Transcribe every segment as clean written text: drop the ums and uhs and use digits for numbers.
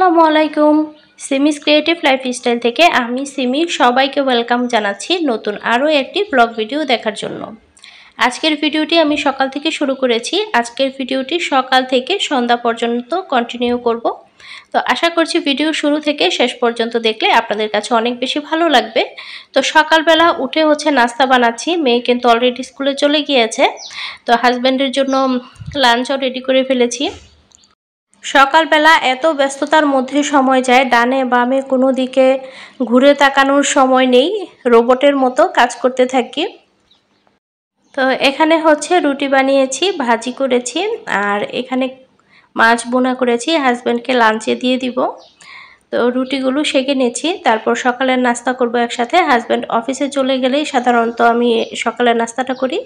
আসসালামু আলাইকুম। সিমিস creative lifestyle থেকে আমি সিমি সবাইকে ওয়েলকাম জানাচ্ছি নতুন আরও একটি ব্লগ ভিডিও দেখার জন্য। আজকের ভিডিওটি আমি সকাল থেকে শুরু করেছি। আজকের ভিডিওটি সকাল থেকে সন্ধ্যা পর্যন্ত কন্টিনিউ করব। তো আশা করছি ভিডিও শুরু থেকে শেষ পর্যন্ত দেখলে আপনাদের কাছে অনেক বেশি ভালো লাগবে। তো সকালবেলা উঠে নাস্তা বানাচ্ছি। মেয়ে কিন্তু অলরেডি স্কুলে চলে গিয়েছে। তো হাজব্যান্ডের জন্য লাঞ্চও রেডি করে ফেলেছি। সকালবেলা এত ব্যস্ততার মধ্যে সময় যায়, ডানে বামে কোনো দিকে ঘুরে তাকানোর সময় নেই, রোবটের মতো কাজ করতে থাকি। তো এখানে রুটি বানিয়েছি, ভাজি করেছি, আর এখানে মাছ বোনা করেছি, হাজব্যান্ডকে লাঞ্চে দিয়ে দিব। তো রুটিগুলো সেঁকে নিয়েছি, তারপর সকালের নাস্তা করব একসাথে। হাজব্যান্ড অফিসে চলে গেলেই সাধারণত আমি সকালের নাস্তাটা করি।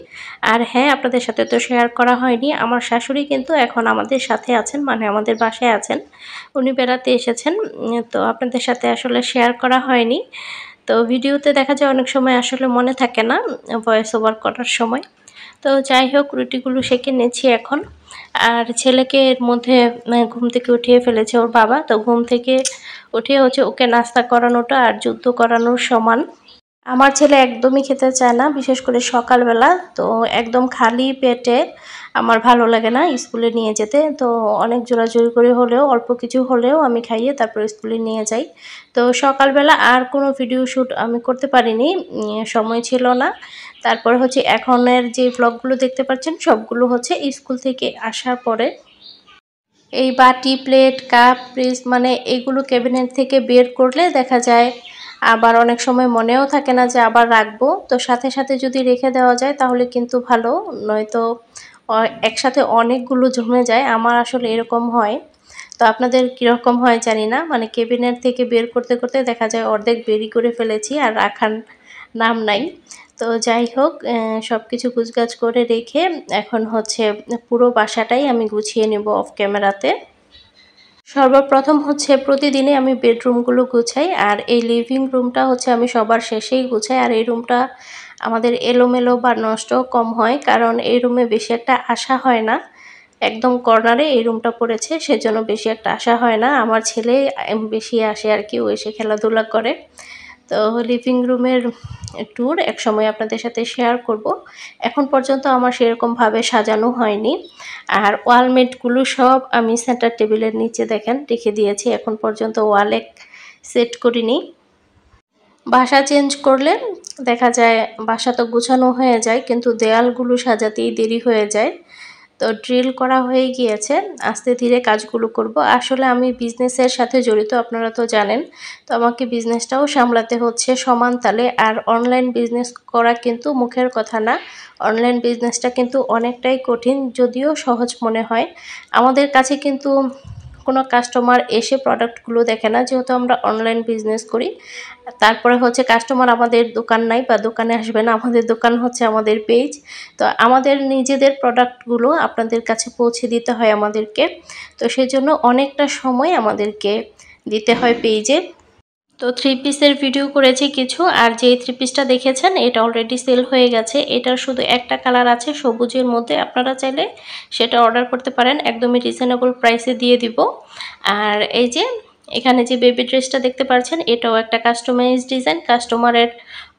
আর হ্যাঁ, আপনাদের সাথে তো শেয়ার করা হয়নি, আমার শাশুড়ি কিন্তু এখন আমাদের সাথে আছেন, মানে আমাদের বাসায় আছেন। উনি বেড়াতে এসেছেন, তো আপনাদের সাথে আসলে শেয়ার করা হয়নি। তো ভিডিওতে দেখা যায় অনেক সময় আসলে মনে থাকে না ভয়েস ওভার করার সময়। তো যাই হোক, রুটিগুলো সেঁকে নিয়েছি এখন। আর ছেলেকে এর মধ্যে ঘুম থেকে উঠিয়ে ফেলেছে ওর বাবা। তো ঘুম থেকে উঠিয়ে ওকে নাস্তা করানোটা আর যুদ্ধ করানোর সমান। আমার ছেলে একদমই খেতে চায় না, বিশেষ করে সকালবেলা। তো একদম খালি পেটে আমার ভালো লাগে না স্কুলে নিয়ে যেতে। তো অনেক জোরাজুরি করে হলেও, অল্প কিছু হলেও আমি খাইয়ে তারপর স্কুলে নিয়ে যাই। তো সকালবেলা আর কোনো ভিডিও শ্যুট আমি করতে পারিনি, সময় ছিল না। তারপর এখনের যে ব্লগগুলো দেখতে পাচ্ছেন সবগুলো স্কুল থেকে আসার পরে। এই বাটি, প্লেট, কাপ, ফ্রিজ, মানে এগুলো ক্যাবিনেট থেকে বের করলে দেখা যায় আবার অনেক সময় মনেও থাকে না যে আবার রাখবো। তো সাথে সাথে যদি রেখে দেওয়া যায় তাহলে কিন্তু ভালো, নয়তো একসাথে অনেকগুলো জমে যায়। আমার আসলে এরকম হয়। তো আপনাদের কীরকম হয় জানি না, মানে ক্যাবিনেট থেকে বের করতে করতে দেখা যায় অর্ধেক বেরি করে ফেলেছি আর রাখার নাম নাই। তো যাই হোক, সব কিছু গুছগাছ করে রেখে এখন পুরো বাসাটাই আমি গুছিয়ে নেব অফ ক্যামেরাতে। সর্বপ্রথম প্রতিদিনই আমি বেডরুমগুলো গুছাই, আর এই লিভিং রুমটা আমি সবার শেষেই গুছাই। আর এই রুমটা আমাদের এলোমেলো বা নষ্ট কম হয়, কারণ এই রুমে বেশি একটা আসা হয় না। একদম কর্নারে এই রুমটা পড়েছে, সেজন্য বেশি একটা আসা হয় না। আমার ছেলে বেশি আসে আর কি, ও এসে খেলাধুলা করে। তো লিভিং রুমের ট্যুর একসময় আপনাদের সাথে শেয়ার করব। এখন পর্যন্ত আমার সেরকমভাবে সাজানো হয়নি। আর ওয়ালমেটগুলো সব আমি সেন্টার টেবিলের নিচে দেখেন রেখে দিয়েছি, এখন পর্যন্ত ওয়ালে সেট করিনি। বাসা চেঞ্জ করলে দেখা যায় বাসা তো গুছানো হয়ে যায়, কিন্তু দেয়ালগুলো সাজাতেই দেরি হয়ে যায়। তো ড্রিল করা হয়ে গিয়েছে, আস্তে ধীরে কাজগুলো করব। আসলে আমি বিজনেসের সাথে জড়িত, আপনারা তো জানেন। তো আমাকে বিজনেসটাও সামলাতে হচ্ছে সমান তালে। আর অনলাইন বিজনেস করা কিন্তু মুখের কথা না, অনলাইন বিজনেসটা কিন্তু অনেকটাই কঠিন, যদিও সহজ মনে হয়। আমাদের কাছে কিন্তু কোনো কাস্টমার এসে প্রোডাক্টগুলো দেখে না, যেহেতু আমরা অনলাইন বিজনেস করি। তারপরে কাস্টমার আমাদের দোকান নাই বা দোকানে আসবে না, আমাদের দোকান আমাদের পেজ। তো আমাদের নিজেদের প্রোডাক্টগুলো আপনাদের কাছে পৌঁছে দিতে হয় আমাদেরকে। তো সেজন্য অনেকটা সময় আমাদেরকে দিতে হয় পেজে। তো 3 পিসের ভিডিও করেছি কিছু, আর যে 3 পিসটা দেখেছেন এটা অলরেডি সেল হয়ে গেছে। এটার শুধু একটা কালার আছে সবুজের মধ্যে, আপনারা চাইলে সেটা অর্ডার করতে পারেন, একদমই রিজনেবল প্রাইসে দিয়ে দিব। আর এই যে এখানে যে বেবি ড্রেসটা দেখতে পাচ্ছেন, এটাও একটা কাস্টমাইজ ডিজাইন, কাস্টমারের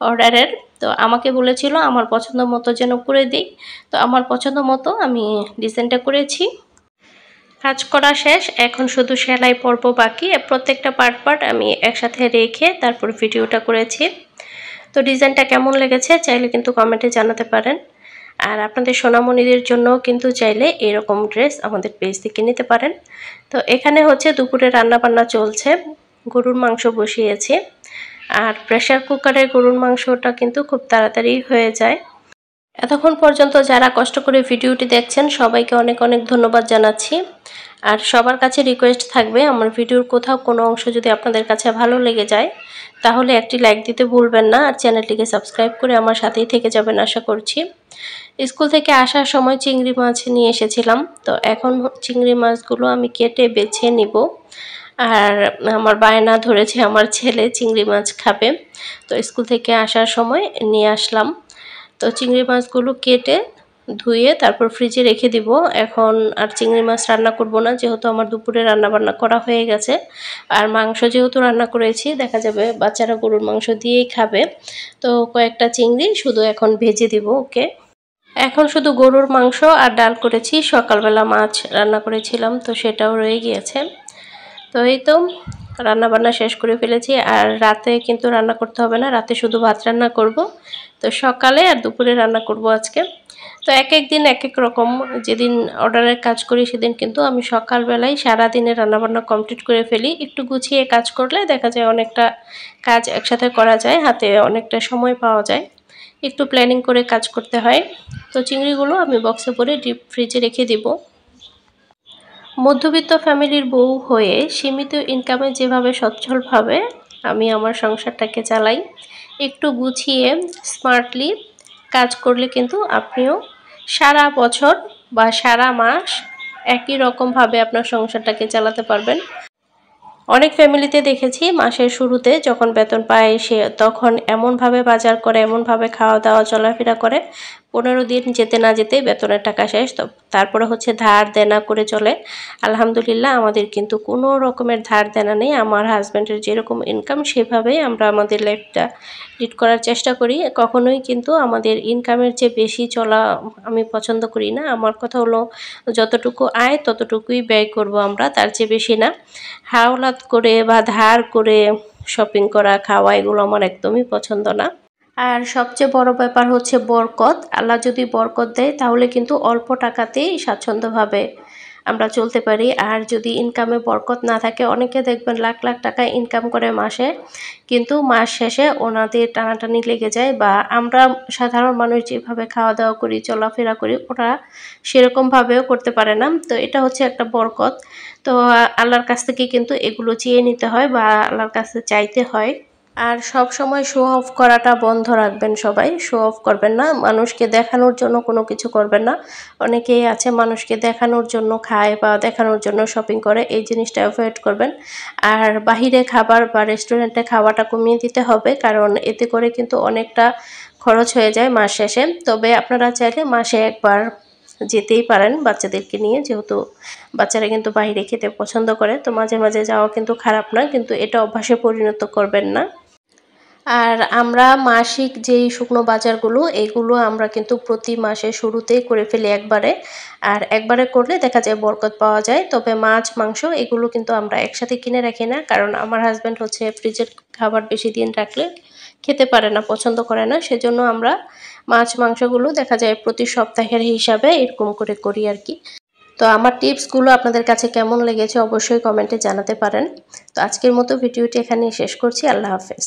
অর্ডারের। তো আমাকে বলেছিল আমার পছন্দ মতো যেন করে দিই, তো আমার পছন্দ মতো আমি ডিজাইনটা করেছি। কাজ করা শেষ, এখন শুধু সেলাই পর্ব বাকি। প্রত্যেকটা পার্ট আমি একসাথে রেখে তারপর ভিডিওটা করেছি। তো ডিজাইনটা কেমন লেগেছে চাইলে কিন্তু কমেন্টে জানাতে পারেন। আর আপনাদের সোনামণিদের জন্য কিন্তু চাইলে এরকম ড্রেস আমাদের পেজ থেকে নিতে পারেন। তো এখানে দুপুরে রান্নাবান্না চলছে, গরুর মাংস বসিয়েছি। আর প্রেসার কুকারে গরুর মাংসটা কিন্তু খুব তাড়াতাড়ি হয়ে যায়। এতক্ষণ পর্যন্ত যারা কষ্ট করে ভিডিওটি দেখছেন সবাইকে অনেক অনেক ধন্যবাদ জানাচ্ছি। আর সবার কাছে রিকোয়েস্ট থাকবে, আমার ভিডিওর কোথাও কোনো অংশ যদি আপনাদের কাছে ভালো লেগে যায় তাহলে একটি লাইক দিতে ভুলবেন না, আর চ্যানেলটিকে সাবস্ক্রাইব করে আমার সাথেই থেকে যাবেন আশা করছি। স্কুল থেকে আসার সময় চিংড়ি মাছ নিয়ে এসেছিলাম, তো এখন চিংড়ি মাছগুলো আমি কেটে বেছে নিব। আর আমার বায়না ধরেছে আমার ছেলে চিংড়ি মাছ খাবে, তো স্কুল থেকে আসার সময় নিয়ে আসলাম। তো চিংড়ি মাছগুলো কেটে ধুয়ে তারপর ফ্রিজে রেখে দিব। এখন আর চিংড়ি মাছ রান্না করব না, যেহেতু আমার দুপুরে রান্নাবান্না করা হয়ে গেছে। আর মাংস যেহেতু রান্না করেছি, দেখা যাবে বাচ্চারা গরুর মাংস দিয়েই খাবে। তো কয়েকটা চিংড়ি শুধু এখন ভেজে দিব ওকে। এখন শুধু গরুর মাংস আর ডাল করেছি, সকালবেলা মাছ রান্না করেছিলাম তো সেটাও রয়ে গিয়েছে। তো এই তো রান্নাবান্না শেষ করে ফেলেছি। আর রাতে কিন্তু রান্না করতে হবে না, রাতে শুধু ভাত রান্না করব। তো সকালে আর দুপুরে রান্না করব আজকে। তো এক এক দিন এক এক রকম, যেদিন অর্ডারের কাজ করি সেদিন কিন্তু আমি সকালবেলায় সারাদিনের রান্নাবান্না কমপ্লিট করে ফেলি। একটু গুছিয়ে কাজ করলে দেখা যায় অনেকটা কাজ একসাথে করা যায়, হাতে অনেকটা সময় পাওয়া যায়। একটু প্ল্যানিং করে কাজ করতে হয়। তো চিংড়িগুলো আমি বক্সে ভরে ডিপ ফ্রিজে রেখে দিব। মধ্যবিত্ত ফ্যামিলির বউ হয়ে সীমিত ইনকামে যেভাবে সচ্ছলভাবে আমি আমার সংসারটাকে চালাই, একটু গুছিয়ে স্মার্টলি কাজ করলে কিন্তু আপনিও সারা বছর বা সারা মাস একই রকমভাবে আপনার সংসারটাকে চালাতে পারবেন। অনেক ফ্যামিলিতে দেখেছি মাসের শুরুতে যখন বেতন পায় সে তখন এমনভাবে বাজার করে, এমনভাবে খাওয়া দাওয়া চলাফেরা করে, 15 দিন যেতে না যেতেই বেতনের টাকা শেষ। তো তারপরে হচ্ছে ধার দেনা করে চলে। আলহামদুলিল্লাহ আমাদের কিন্তু কোনো রকমের ধার দেনা নেই। আমার হাজব্যান্ডের যেরকম ইনকাম সেভাবেই আমরা আমাদের লাইফটা লিড করার চেষ্টা করি। কখনোই কিন্তু আমাদের ইনকামের চেয়ে বেশি চলা আমি পছন্দ করি না। আমার কথা হলো যতটুকু আয় ততটুকুই ব্যয় করব আমরা, তার চেয়ে বেশি না। হাওলাত করে বা ধার করে শপিং করা, খাওয়া এগুলো আমার একদমই পছন্দ না। আর সবচেয়ে বড় ব্যাপার হচ্ছে বরকত। আল্লাহ যদি বরকত দেয় তাহলে কিন্তু অল্প টাকাতেই স্বাচ্ছন্দ্যভাবে আমরা চলতে পারি। আর যদি ইনকামে বরকত না থাকে, অনেকে দেখবেন লাখ লাখ টাকা ইনকাম করে মাসে, কিন্তু মাস শেষে ওনাদের টানাটানি লেগে যায়। বা আমরা সাধারণ মানুষ যেভাবে খাওয়া দাওয়া করি, চলাফেরা করি, ওরা সেরকমভাবেও করতে পারে না। তো এটা হচ্ছে একটা বরকত। তো আল্লাহর কাছ থেকে কিন্তু এগুলো চেয়ে নিতে হয় বা আল্লাহর কাছে চাইতে হয়। আর সব সময় শো অফ করাটা বন্ধ রাখবেন সবাই। শো অফ করবেন না, মানুষকে দেখানোর জন্য কোনো কিছু করবেন না। অনেকেই আছে মানুষকে দেখানোর জন্য খায় বা দেখানোর জন্য শপিং করে, এই জিনিসটা অ্যাভয়েড করবেন। আর বাহিরে খাবার বা রেস্টুরেন্টে খাওয়াটা কমিয়ে দিতে হবে, কারণ এতে করে কিন্তু অনেকটা খরচ হয়ে যায় মাস শেষে। তবে আপনারা চাইলে মাসে একবার যেতেই পারেন বাচ্চাদেরকে নিয়ে, যেহেতু বাচ্চারা কিন্তু বাইরে খেতে পছন্দ করে। তো মাঝে মাঝে যাওয়া কিন্তু খারাপ না, কিন্তু এটা অভ্যাসে পরিণত করবেন না। আর আমরা মাসিক যেই শুকনো বাজারগুলো, এগুলো আমরা কিন্তু প্রতি মাসের শুরুতেই করে ফেলি একবারে। আর একবারে করলে দেখা যায় বরকত পাওয়া যায়। তবে মাছ মাংস এগুলো কিন্তু আমরা একসাথে কিনে রাখি না, কারণ আমার হাজব্যান্ড হচ্ছে ফ্রিজের খাবার বেশি দিন রাখলে খেতে পারে না, পছন্দ করে না। সেজন্য আমরা মাছ মাংসগুলো দেখা যায় প্রতি সপ্তাহের হিসাবে এরকম করে করি আর কি। তো আমার টিপসগুলো আপনাদের কাছে কেমন লেগেছে অবশ্যই কমেন্টে জানাতে পারেন। তো আজকের মতো ভিডিওটি এখানেই শেষ করছি। আল্লাহ হাফেজ।